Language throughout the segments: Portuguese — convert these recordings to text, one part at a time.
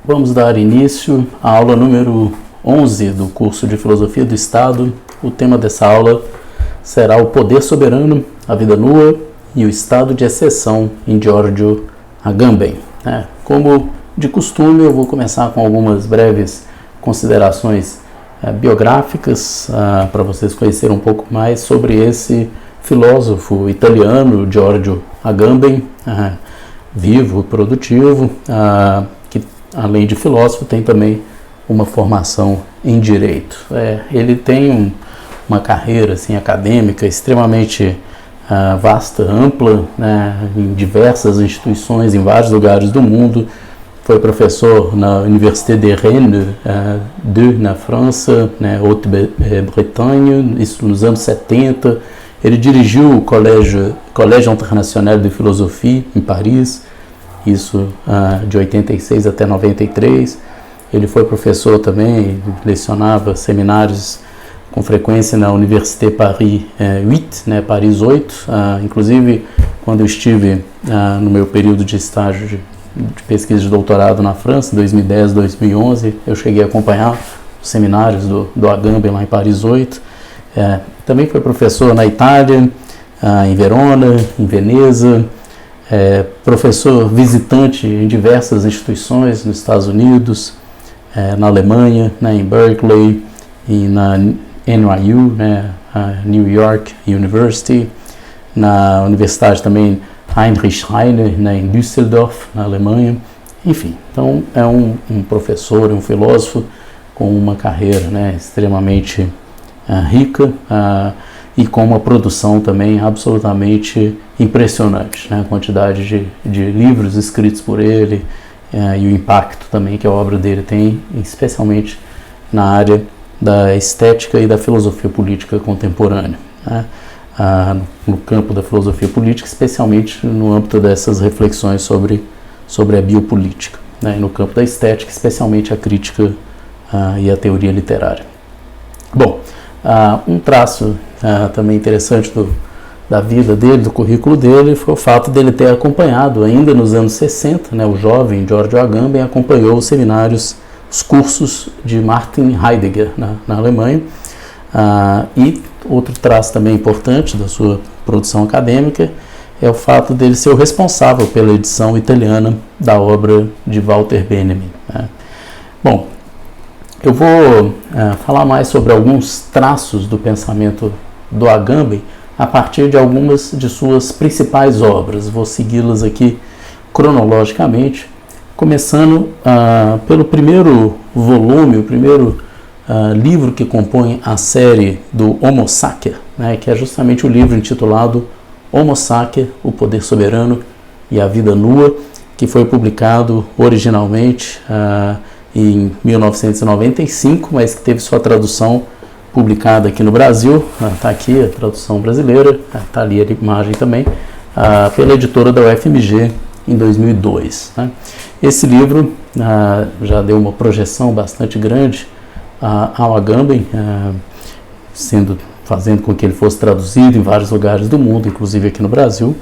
Vamos dar início à aula número 11 do curso de Filosofia do Estado. O tema dessa aula será o poder soberano, a vida nua e o estado de exceção em Giorgio Agamben. Como de costume, eu vou começar com algumas breves considerações biográficas para vocês conhecerem um pouco mais sobre esse filósofo italiano, Giorgio Agamben, vivo e produtivo, que além de filósofo tem também uma formação em direito. Ele tem uma carreira assim, acadêmica extremamente vasta, ampla, em diversas instituições, em vários lugares do mundo. Foi professor na Université de Rennes, na França, Haute-Bretagne, isso nos anos 70. Ele dirigiu o Collège International de Philosophie, em Paris, isso de 86 até 93. Ele foi professor também, lecionava seminários com frequência na Université Paris 8, Paris 8. Inclusive, quando eu estive no meu período de estágio de pesquisa de doutorado na França, 2010, 2011, eu cheguei a acompanhar os seminários do Agamben lá em Paris 8. Também foi professor na Itália, em Verona, em Veneza, professor visitante em diversas instituições nos Estados Unidos, na Alemanha, em Berkeley e na NYU, New York University, na universidade também Heinrich Heine, em Düsseldorf, na Alemanha. Enfim, então é um professor, um filósofo com uma carreira extremamente rica e com uma produção também absolutamente impressionante, a quantidade de livros escritos por ele e o impacto também que a obra dele tem, especialmente na área da estética e da filosofia política contemporânea, no campo da filosofia política, especialmente no âmbito dessas reflexões sobre a biopolítica, e no campo da estética, especialmente a crítica e a teoria literária. Bom, um traço também interessante da vida dele, do currículo dele, foi o fato dele ter acompanhado, ainda nos anos 60, o jovem Giorgio Agamben acompanhou os seminários, os cursos de Martin Heidegger na Alemanha. E outro traço também importante da sua produção acadêmica é o fato dele ser o responsável pela edição italiana da obra de Walter Benjamin. Bom, eu vou falar mais sobre alguns traços do pensamento do Agamben a partir de algumas de suas principais obras. Vou segui-las aqui cronologicamente, começando pelo primeiro volume, o primeiro livro que compõe a série do Homo Sacer, que é justamente o livro intitulado Homo Sacer, o poder soberano e a vida nua, que foi publicado originalmente em 1995, mas que teve sua tradução publicada aqui no Brasil. Está aqui a tradução brasileira, está ali a imagem também, pela editora da UFMG em 2002. Esse livro já deu uma projeção bastante grande ao Agamben, fazendo com que ele fosse traduzido em vários lugares do mundo, inclusive aqui no Brasil.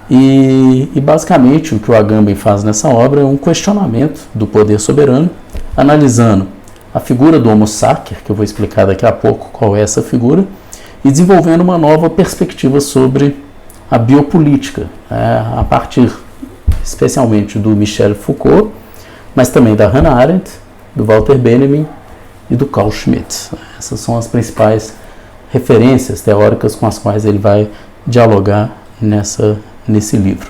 E basicamente o que o Agamben faz nessa obra é um questionamento do poder soberano, analisando a figura do Homo Sacer, que eu vou explicar daqui a pouco qual é essa figura, e desenvolvendo uma nova perspectiva sobre a biopolítica, a partir especialmente do Michel Foucault, mas também da Hannah Arendt, do Walter Benjamin e do Carl Schmitt. Essas são as principais referências teóricas com as quais ele vai dialogar nesse livro.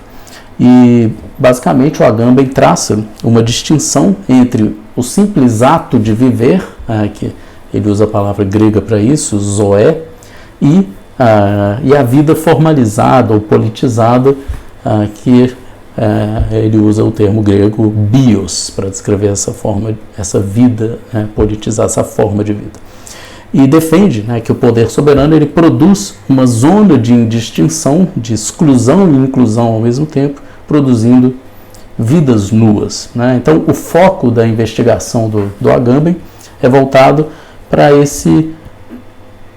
E, basicamente, o Agamben traça uma distinção entre o simples ato de viver, que ele usa a palavra grega para isso, zoé, e a vida formalizada ou politizada, que ele usa o termo grego bios para descrever essa vida politizada, essa forma de vida. E defende que o poder soberano ele produz uma zona de indistinção, de exclusão e inclusão ao mesmo tempo, produzindo vidas nuas. Então, o foco da investigação do Agamben é voltado para esse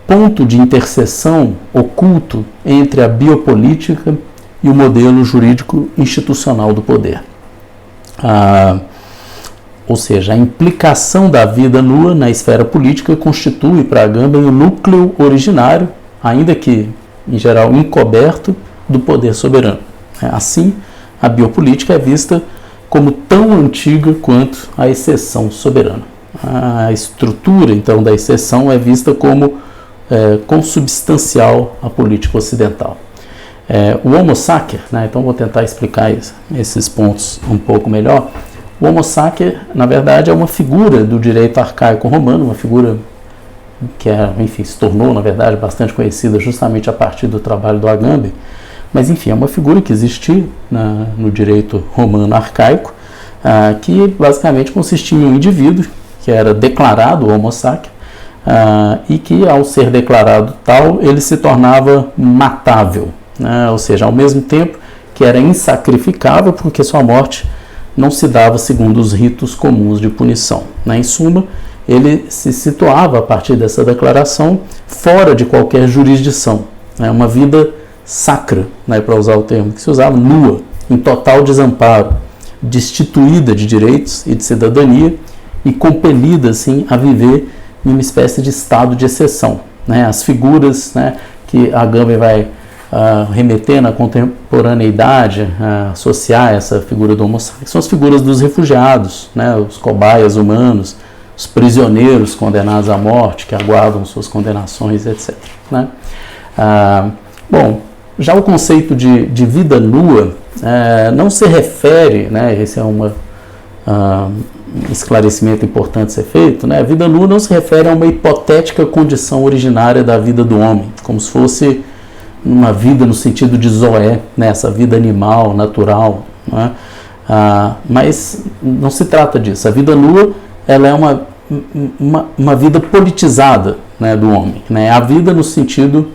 ponto de interseção oculto entre a biopolítica e o modelo jurídico institucional do poder. ou seja, a implicação da vida nua na esfera política constitui para Agamben o núcleo originário, ainda que, em geral, encoberto, do poder soberano. Assim, a biopolítica é vista como tão antiga quanto a exceção soberana. A estrutura, então, da exceção é vista como consubstancial à política ocidental. O Homo sacer, então vou tentar explicar esses pontos um pouco melhor. O Homo sacer, na verdade, é uma figura do direito arcaico romano, uma figura que enfim, se tornou, na verdade, bastante conhecida justamente a partir do trabalho do Agamben, mas, enfim, é uma figura que existia no direito romano arcaico, que basicamente consistia em um indivíduo que era declarado Homo sacer, e que, ao ser declarado tal, ele se tornava matável, ou seja, ao mesmo tempo que era insacrificável, porque sua morte não se dava segundo os ritos comuns de punição. Em suma, ele se situava, a partir dessa declaração, fora de qualquer jurisdição, uma vida sacra, para usar o termo que se usava, nua, em total desamparo, destituída de direitos e de cidadania e compelida, assim, a viver em uma espécie de estado de exceção. As figuras que Agamben vai remeter na contemporaneidade, associar essa figura do Homo sacer, são as figuras dos refugiados, os cobaias humanos, os prisioneiros condenados à morte, que aguardam suas condenações, etc. Bom, já o conceito de vida nua não se refere, esse é um esclarecimento importante ser feito, a vida nua não se refere a uma hipotética condição originária da vida do homem, como se fosse uma vida no sentido de zoé, essa vida animal, natural, mas não se trata disso. A vida nua, ela é uma vida politizada, do homem, a vida no sentido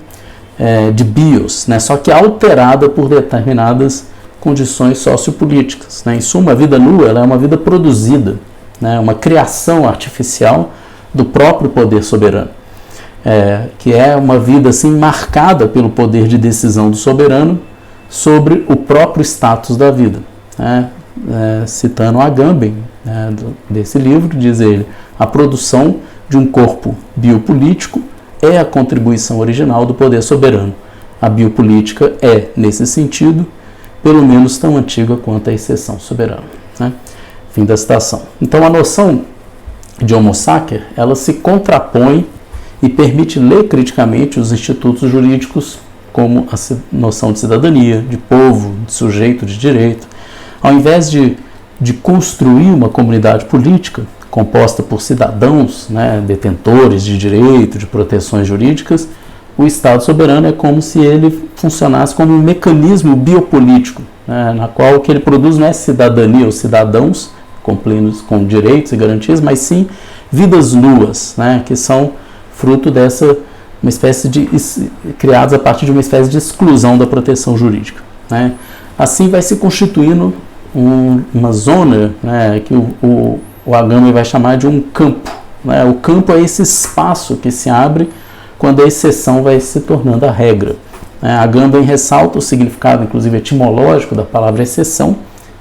de bios, só que alterada por determinadas condições sociopolíticas. Em suma, a vida nua, ela é uma vida produzida, uma criação artificial do próprio poder soberano, que é uma vida assim marcada pelo poder de decisão do soberano sobre o próprio status da vida. Citando Agamben, desse livro, diz ele: a produção de um corpo biopolítico é a contribuição original do poder soberano. A biopolítica é, nesse sentido, pelo menos tão antiga quanto a exceção soberana. Fim da citação. Então, a noção de Homo sacer, ela se contrapõe e permite ler criticamente os institutos jurídicos, como a noção de cidadania, de povo, de sujeito de direito. Ao invés de construir uma comunidade política composta por cidadãos, detentores de direito, de proteções jurídicas, o Estado soberano é como se ele funcionasse como um mecanismo biopolítico, na qual o que ele produz não é cidadania ou cidadãos com direitos e garantias, mas sim vidas nuas, que são fruto dessa uma espécie de criados a partir de uma espécie de exclusão da proteção jurídica. Assim vai se constituindo uma zona que o Agamben vai chamar de um campo. O campo é esse espaço que se abre quando a exceção vai se tornando a regra. Agamben ressalta o significado, inclusive etimológico, da palavra exceção,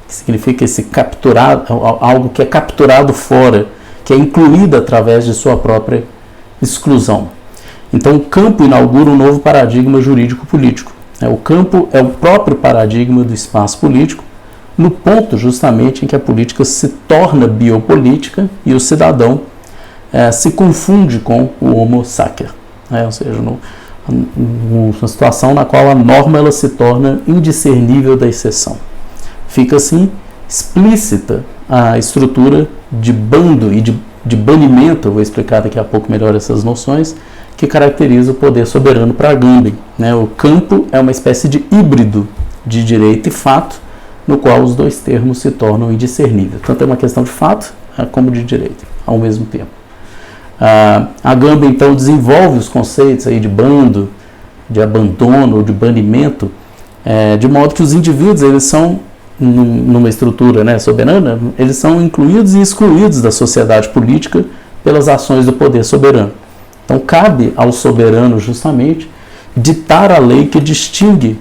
que significa esse capturado, algo que é capturado fora, que é incluído através de sua própria exclusão. Então, o campo inaugura um novo paradigma jurídico-político. O campo é o próprio paradigma do espaço político, no ponto justamente em que a política se torna biopolítica e o cidadão se confunde com o Homo sacer. Ou seja, uma situação na qual a norma ela se torna indiscernível da exceção. Fica assim explícita a estrutura de bando e de banimento, eu vou explicar daqui a pouco melhor essas noções, que caracteriza o poder soberano para Agamben. O campo é uma espécie de híbrido de direito e fato, no qual os dois termos se tornam indiscerníveis. Tanto é uma questão de fato como de direito, ao mesmo tempo. Agamben, então, desenvolve os conceitos aí de bando, de abandono ou de banimento, de modo que os indivíduos, eles são, numa estrutura soberana, eles são incluídos e excluídos da sociedade política pelas ações do poder soberano. Então, cabe ao soberano, justamente, ditar a lei que distingue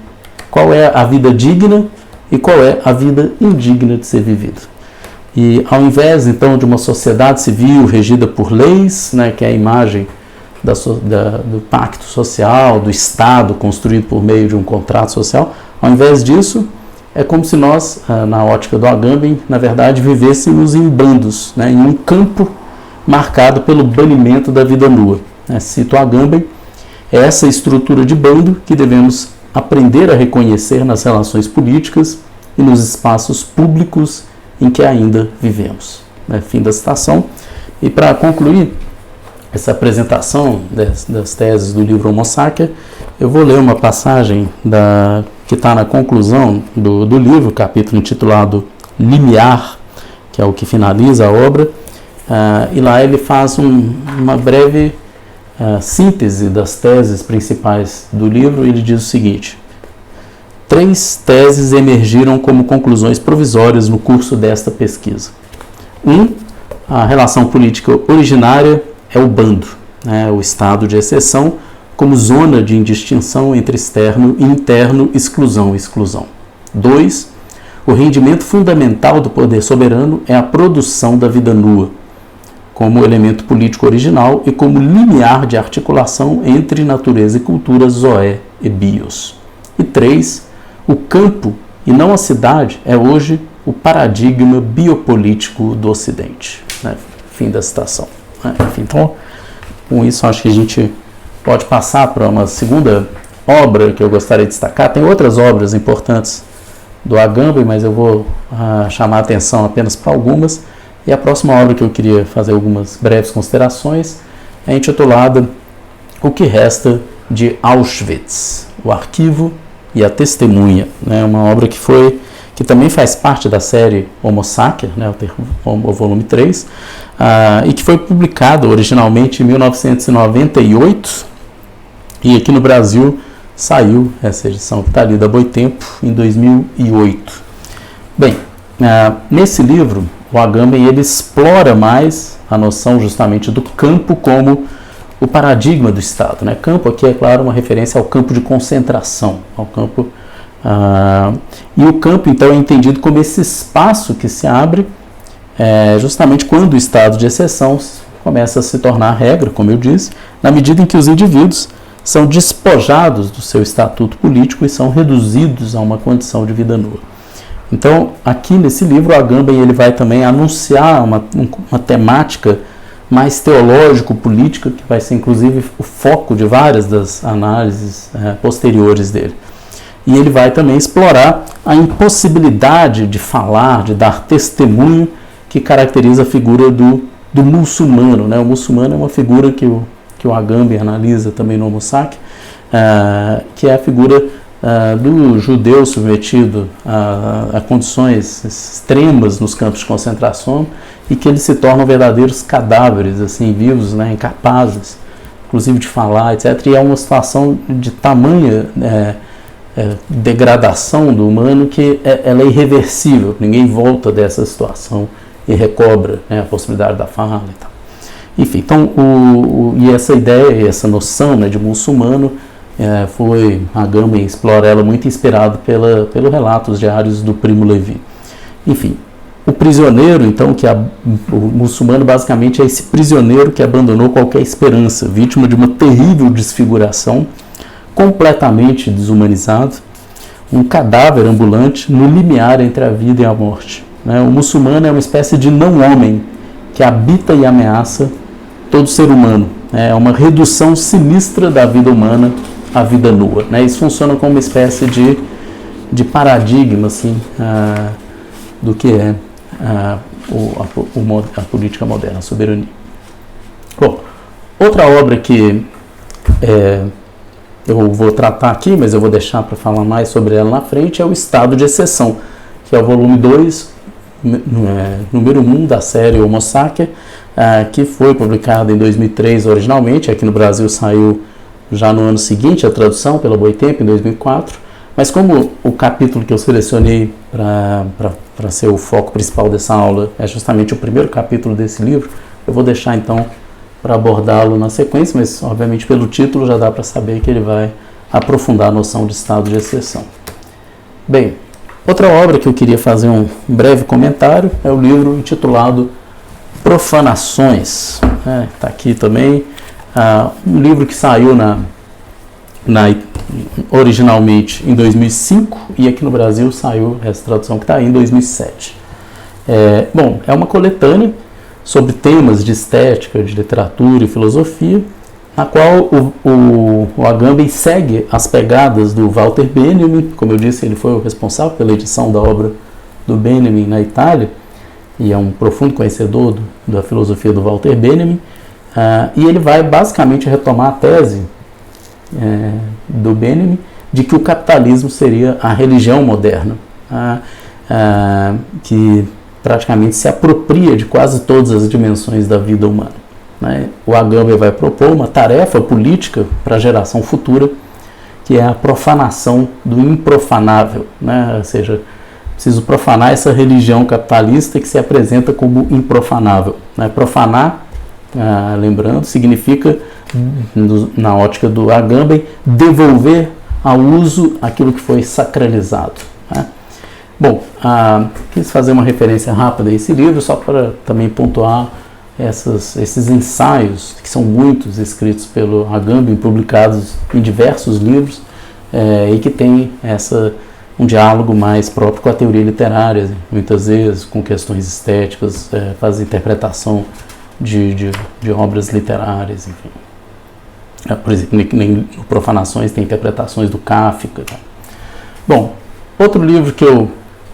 qual é a vida digna e qual é a vida indigna de ser vivida. E ao invés, então, de uma sociedade civil regida por leis, né, que é a imagem do pacto social, do Estado construído por meio de um contrato social, ao invés disso, é como se nós, na ótica do Agamben, na verdade, vivêssemos em bandos, né, em um campo marcado pelo banimento da vida nua. Cito Agamben, é essa estrutura de bando que devemos aprender a reconhecer nas relações políticas e nos espaços públicos em que ainda vivemos. Fim da citação. E para concluir essa apresentação das teses do livro Homo Sacer, eu vou ler uma passagem que está na conclusão do livro, capítulo intitulado Limiar, que é o que finaliza a obra, e lá ele faz uma breve síntese das teses principais do livro. Ele diz o seguinte: 3 teses emergiram como conclusões provisórias no curso desta pesquisa. 1. A relação política originária é o bando, o estado de exceção, como zona de indistinção entre externo e interno, exclusão e exclusão. 2. O rendimento fundamental do poder soberano é a produção da vida nua, como elemento político original e como limiar de articulação entre natureza e cultura zoé e bios. E 3. O campo, e não a cidade, é hoje o paradigma biopolítico do Ocidente. Fim da citação. Enfim, então, com isso, acho que a gente pode passar para uma segunda obra que eu gostaria de destacar. Tem outras obras importantes do Agamben, mas eu vou chamar a atenção apenas para algumas. E a próxima obra que eu queria fazer algumas breves considerações é intitulada O que Resta de Auschwitz, o Arquivo e a Testemunha, uma obra que também faz parte da série Homo Sacer, o volume 3, e que foi publicado originalmente em 1998, e aqui no Brasil saiu essa edição que está ali da Boitempo em 2008. Bem, nesse livro, o Agamben ele explora mais a noção justamente do campo como o paradigma do Estado. Campo aqui é, claro, uma referência ao campo de concentração, ao campo, e o campo, então, é entendido como esse espaço que se abre justamente quando o estado de exceção começa a se tornar regra, como eu disse, na medida em que os indivíduos são despojados do seu estatuto político e são reduzidos a uma condição de vida nua. Então, aqui nesse livro, o Agamben ele vai também anunciar uma temática mais teológico-política, que vai ser inclusive o foco de várias das análises posteriores dele. E ele vai também explorar a impossibilidade de falar, de dar testemunho, que caracteriza a figura do muçulmano. O muçulmano é uma figura que o Agamben analisa também no Homo Sacer, que é a figura do judeu submetido a condições extremas nos campos de concentração e que eles se tornam verdadeiros cadáveres, assim, vivos, incapazes, inclusive de falar, etc. E é uma situação de tamanha degradação do humano que ela é irreversível. Ninguém volta dessa situação e recobra a possibilidade da fala e tal. Enfim, então, e essa ideia, essa noção de muçulmano, Agamben explora ela muito inspirado pelo relatos diários do Primo Levi. Enfim, o prisioneiro, então, o muçulmano basicamente é esse prisioneiro que abandonou qualquer esperança, vítima de uma terrível desfiguração, completamente desumanizado, um cadáver ambulante no limiar entre a vida e a morte. O muçulmano é uma espécie de não-homem que habita e ameaça todo ser humano. É uma redução sinistra da vida humana à vida nua. Isso funciona como uma espécie de paradigma assim, do que é a política moderna, a soberania. Bom, outra obra que eu vou tratar aqui, mas eu vou deixar para falar mais sobre ela na frente, é o Estado de Exceção, que é o volume 2, número 1 da série Homo Sacer, que foi publicado em 2003 originalmente. Aqui no Brasil saiu já no ano seguinte a tradução pela Boitempo, em 2004, mas como o capítulo que eu selecionei para ser o foco principal dessa aula é justamente o primeiro capítulo desse livro, eu vou deixar então para abordá-lo na sequência, mas obviamente pelo título já dá para saber que ele vai aprofundar a noção de estado de exceção. Bem, Outra obra que eu queria fazer um breve comentário é o livro intitulado Profanações. Está aqui também, um livro que saiu originalmente em 2005 e aqui no Brasil saiu essa tradução que está aí em 2007. É uma coletânea sobre temas de estética, de literatura e filosofia, na qual o Agamben segue as pegadas do Walter Benjamin. Como eu disse, ele foi o responsável pela edição da obra do Benjamin na Itália e é um profundo conhecedor da filosofia do Walter Benjamin, e ele vai basicamente retomar a tese do Benjamin de que o capitalismo seria a religião moderna, que praticamente se apropria de quase todas as dimensões da vida humana. O Agamben vai propor uma tarefa política para a geração futura, que é a profanação do improfanável, ou seja, preciso profanar essa religião capitalista que se apresenta como improfanável. Profanar, lembrando, significa, na ótica do Agamben, devolver ao uso aquilo que foi sacralizado. Bom, quis fazer uma referência rápida a esse livro, só para também pontuar esses ensaios, que são muitos, escritos pelo Agamben, publicados em diversos livros, e que tem um diálogo mais próprio com a teoria literária, muitas vezes com questões estéticas, faz interpretação de obras literárias, enfim. Por exemplo, em Profanações tem interpretações do Kafka. Bom, outro livro que eu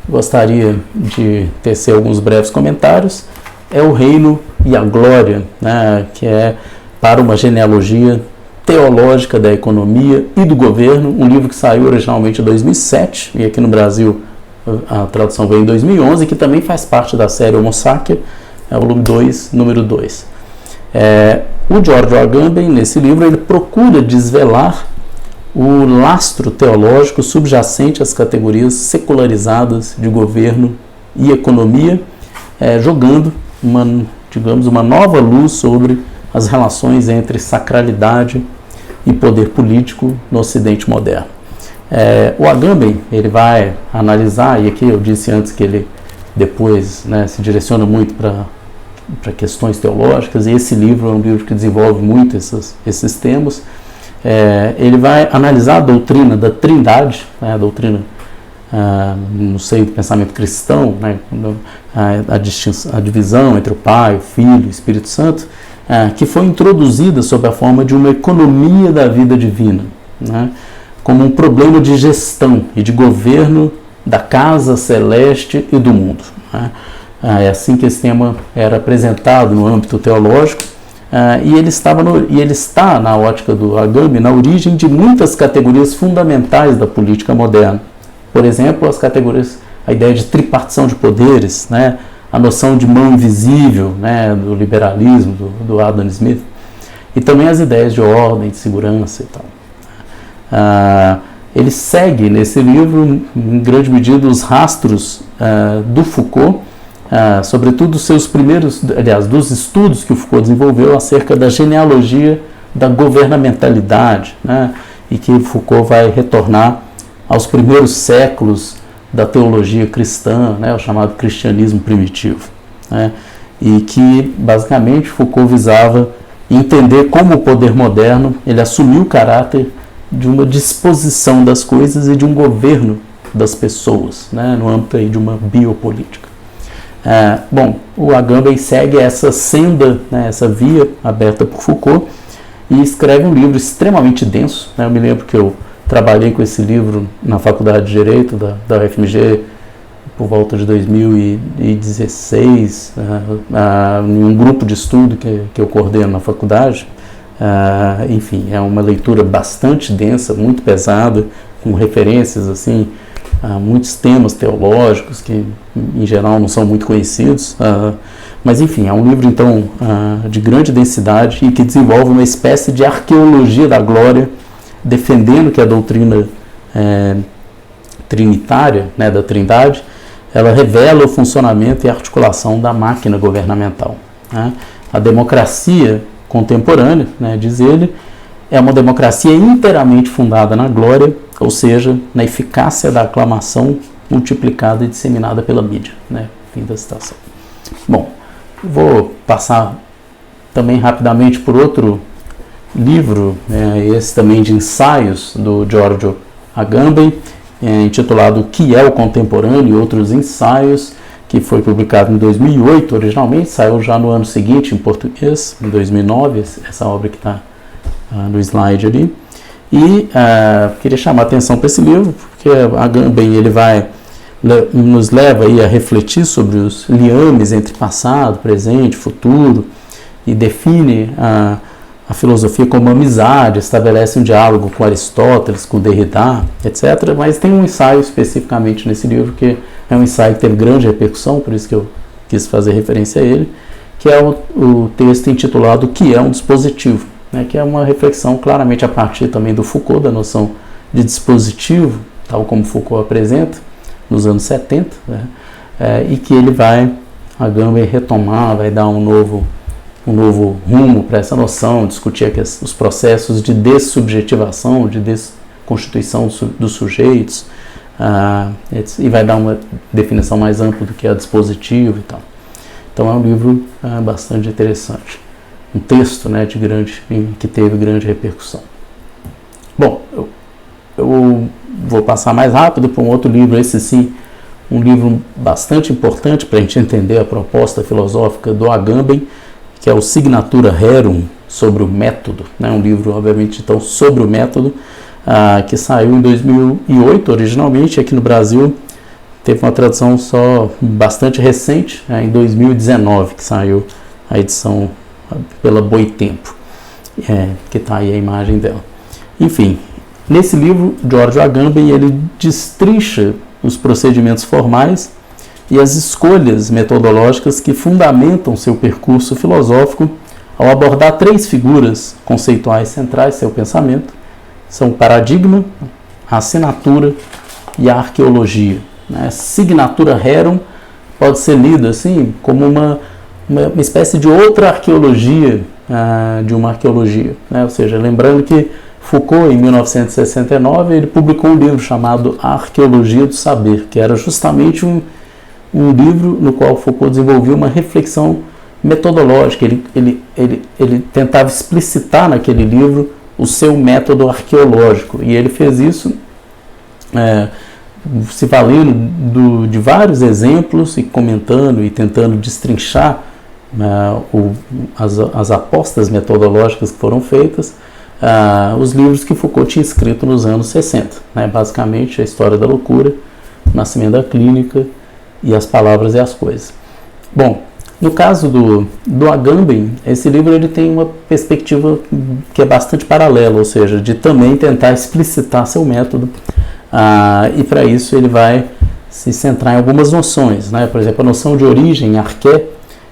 gostaria de tecer alguns breves comentários é O Reino e a Glória, que é para uma genealogia teológica da economia e do governo, um livro que saiu originalmente em 2007 e aqui no Brasil a tradução veio em 2011, que também faz parte da série Homo Sacer, é o volume 2, número 2. O Giorgio Agamben, nesse livro, ele procura desvelar o lastro teológico subjacente às categorias secularizadas de governo e economia, jogando uma nova luz sobre as relações entre sacralidade e poder político no Ocidente moderno. O Agamben, ele vai analisar, e aqui eu disse antes que ele depois se direciona muito para questões teológicas, e esse livro é um livro que desenvolve muito esses temas. Ele vai analisar a doutrina da Trindade, a doutrina no seio do pensamento cristão, a divisão entre o Pai, o Filho e o Espírito Santo, que foi introduzida sob a forma de uma economia da vida divina, como um problema de gestão e de governo da casa celeste e do mundo. É assim que esse tema era apresentado no âmbito teológico, e ele está, na ótica do Agamben, na origem de muitas categorias fundamentais da política moderna. Por exemplo, as categorias, a ideia de tripartição de poderes, a noção de mão invisível, do liberalismo, do Adam Smith, e também as ideias de ordem, de segurança e tal. Ele segue nesse livro, em grande medida, os rastros do Foucault, sobretudo dos estudos que o Foucault desenvolveu acerca da genealogia da governamentalidade, e que Foucault vai retornar aos primeiros séculos da teologia cristã, o chamado cristianismo primitivo, e que basicamente Foucault visava entender como o poder moderno ele assumiu o caráter de uma disposição das coisas e de um governo das pessoas, no âmbito aí de uma biopolítica. O Agamben segue essa senda, essa via aberta por Foucault, e escreve um livro extremamente denso. Eu me lembro que eu trabalhei com esse livro na Faculdade de Direito da UFMG por volta de 2016, em um grupo de estudo que eu coordeno na faculdade. Enfim, é uma leitura bastante densa, muito pesada, com referências assim, a muitos temas teológicos que em geral não são muito conhecidos, mas enfim, é um livro então de grande densidade e que desenvolve uma espécie de arqueologia da glória, defendendo que a doutrina trinitária, da Trindade, ela revela o funcionamento e a articulação da máquina governamental. A democracia contemporânea, diz ele, é uma democracia inteiramente fundada na glória, ou seja, na eficácia da aclamação multiplicada e disseminada pela mídia, né? Fim da citação. Bom, vou passar também rapidamente por outro livro, esse também de ensaios do Giorgio Agamben, intitulado O que é o Contemporâneo e Outros Ensaios, que foi publicado em 2008 originalmente, saiu já no ano seguinte em português, em 2009, essa obra que está no slide ali. E queria chamar a atenção para esse livro, porque Agamben ele nos leva aí a refletir sobre os liames entre passado, presente, futuro, e define a filosofia como amizade, estabelece um diálogo com Aristóteles, com Derrida, etc. Mas tem um ensaio especificamente nesse livro, que é um ensaio que teve grande repercussão, por isso que eu quis fazer referência a ele, que é o texto intitulado O que é um dispositivo, né, que é uma reflexão claramente a partir também do Foucault, da noção de dispositivo, tal como Foucault apresenta nos anos 70, né, e que ele Agamben retomar, vai dar um novo rumo para essa noção, discutir os processos de dessubjetivação, de desconstituição dos sujeitos, e vai dar uma definição mais ampla do que é dispositivo e tal. Então é um livro bastante interessante. Um texto, né, que teve grande repercussão. Bom, eu vou passar mais rápido para um outro livro, esse sim, um livro bastante importante para a gente entender a proposta filosófica do Agamben, que é o Signatura Rerum, sobre o método, né? Um livro, obviamente, então, sobre o método, que saiu em 2008, originalmente, aqui no Brasil, teve uma tradução só bastante recente, em 2019, que saiu a edição pela Boitempo, que está aí a imagem dela. Enfim, nesse livro, Giorgio Agamben, ele destrincha os procedimentos formais e as escolhas metodológicas que fundamentam seu percurso filosófico ao abordar três figuras conceituais centrais seu pensamento, são o paradigma, a assinatura e a arqueologia. Signatura Rerum pode ser lido assim como uma espécie de outra arqueologia de uma arqueologia, né? Ou seja, lembrando que Foucault, em 1969, ele publicou um livro chamado A Arqueologia do Saber, que era justamente um livro no qual Foucault desenvolveu uma reflexão metodológica. Ele tentava explicitar naquele livro o seu método arqueológico, e ele fez isso se valendo de vários exemplos e comentando e tentando destrinchar as apostas metodológicas que foram feitas, os livros que Foucault tinha escrito nos anos 60, né? Basicamente a História da Loucura, o Nascimento da Clínica e As Palavras e as Coisas. Bom, no caso do Agamben, esse livro ele tem uma perspectiva que é bastante paralela, ou seja, de também tentar explicitar seu método, e para isso ele vai se centrar em algumas noções, né? Por exemplo, a noção de origem, arqué,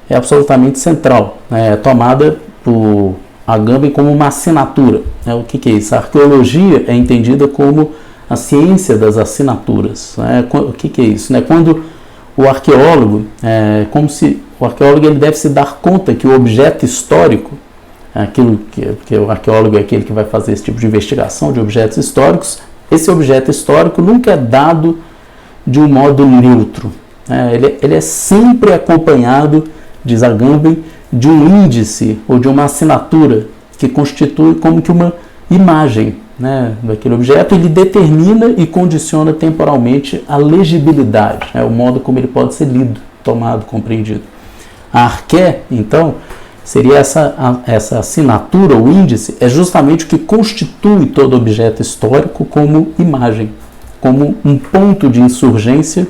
é absolutamente central, né? É tomada por Agamben como uma assinatura, né? O que é isso? A arqueologia é entendida como a ciência das assinaturas, né? O que é isso? Né? Quando o arqueólogo, o arqueólogo ele deve se dar conta que o objeto histórico, porque o arqueólogo é aquele que vai fazer esse tipo de investigação de objetos históricos, esse objeto histórico nunca é dado de um modo neutro, né? Ele é sempre acompanhado, diz Agamben, de um índice ou de uma assinatura que constitui como que uma imagem, né, daquele objeto. Ele determina e condiciona temporalmente a legibilidade, né, o modo como ele pode ser lido, tomado, compreendido. A arqué, então, seria essa assinatura ou índice, é justamente o que constitui todo objeto histórico como imagem, como um ponto de insurgência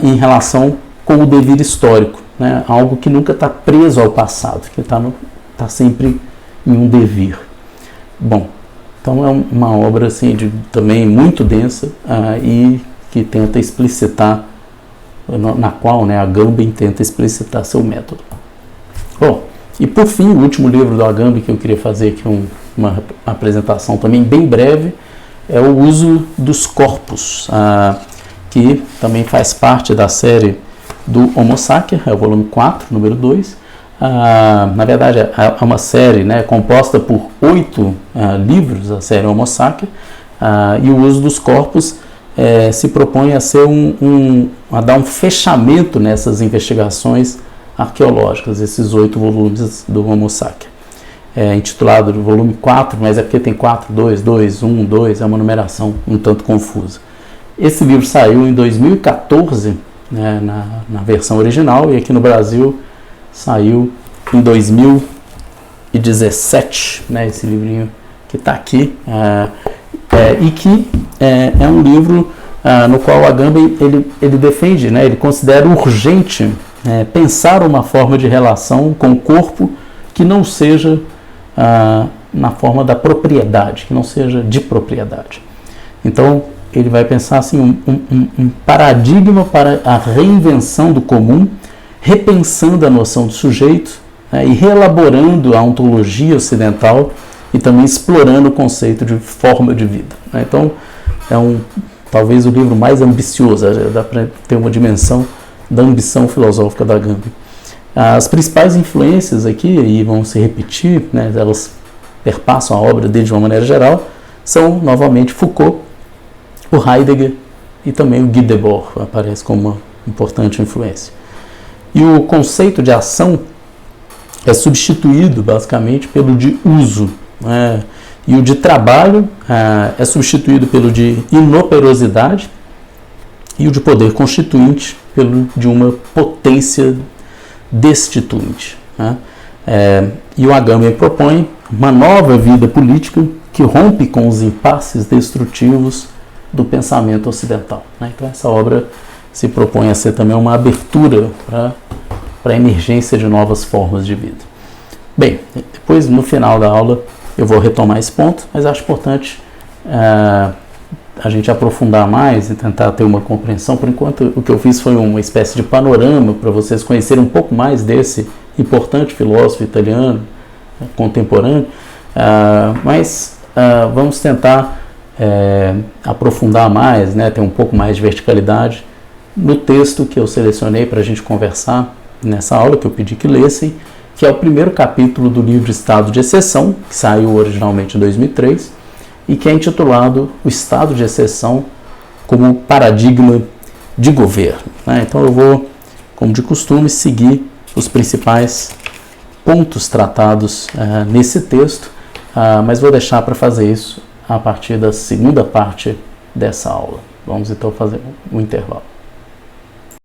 em relação com o devir histórico, né? Algo que nunca está preso ao passado, que está sempre em um devir. Bom, então é uma obra assim, também muito densa e que tenta explicitar, na qual, né, Agamben tenta explicitar seu método. Bom, e por fim, o último livro do Agamben que eu queria fazer aqui uma apresentação também bem breve, é o Uso dos Corpos, que também faz parte da série do Homo Sacer, é o volume 4, número 2. Na verdade, é uma série, né, composta por 8 livros, a série Homo Sacer, e o Uso dos Corpos se propõe a ser a dar um fechamento nessas investigações arqueológicas, esses 8 volumes do Homo Sacer. É intitulado volume 4, mas é porque tem 4, 2, 2, 1, 2, é uma numeração um tanto confusa. Esse livro saiu em 2014, né, na versão original, e aqui no Brasil saiu em 2017, né, esse livrinho que está aqui, e que é um livro no qual Agamben ele defende, né, ele considera urgente pensar uma forma de relação com o corpo que não seja na forma da propriedade, que não seja de propriedade. Então, ele vai pensar assim, um paradigma para a reinvenção do comum, repensando a noção do sujeito, né, e reelaborando a ontologia ocidental e também explorando o conceito de forma de vida. Né? Então, talvez o livro mais ambicioso, dá para ter uma dimensão da ambição filosófica da Agamben. As principais influências aqui, e vão se repetir, né, elas perpassam a obra dele de uma maneira geral, são novamente Foucault, o Heidegger e também o Guy Debord aparece como uma importante influência. E o conceito de ação é substituído basicamente pelo de uso, né? E o de trabalho é substituído pelo de inoperosidade e o de poder constituinte pelo de uma potência destituinte, né? E o Agamben propõe uma nova vida política que rompe com os impasses destrutivos do pensamento ocidental, né? Então essa obra se propõe a ser também uma abertura para a emergência de novas formas de vida. Bem, depois no final da aula eu vou retomar esse ponto, mas acho importante a gente aprofundar mais e tentar ter uma compreensão. Por enquanto, o que eu fiz foi uma espécie de panorama para vocês conhecerem um pouco mais desse importante filósofo italiano contemporâneo, mas vamos tentar aprofundar mais, né, ter um pouco mais de verticalidade no texto que eu selecionei para a gente conversar nessa aula, que eu pedi que lessem, que é o primeiro capítulo do livro Estado de Exceção, que saiu originalmente em 2003, e que é intitulado O Estado de Exceção como Paradigma de Governo, né? Então eu vou, como de costume, seguir os principais pontos tratados nesse texto, mas vou deixar para fazer isso a partir da segunda parte dessa aula. Vamos então fazer um intervalo.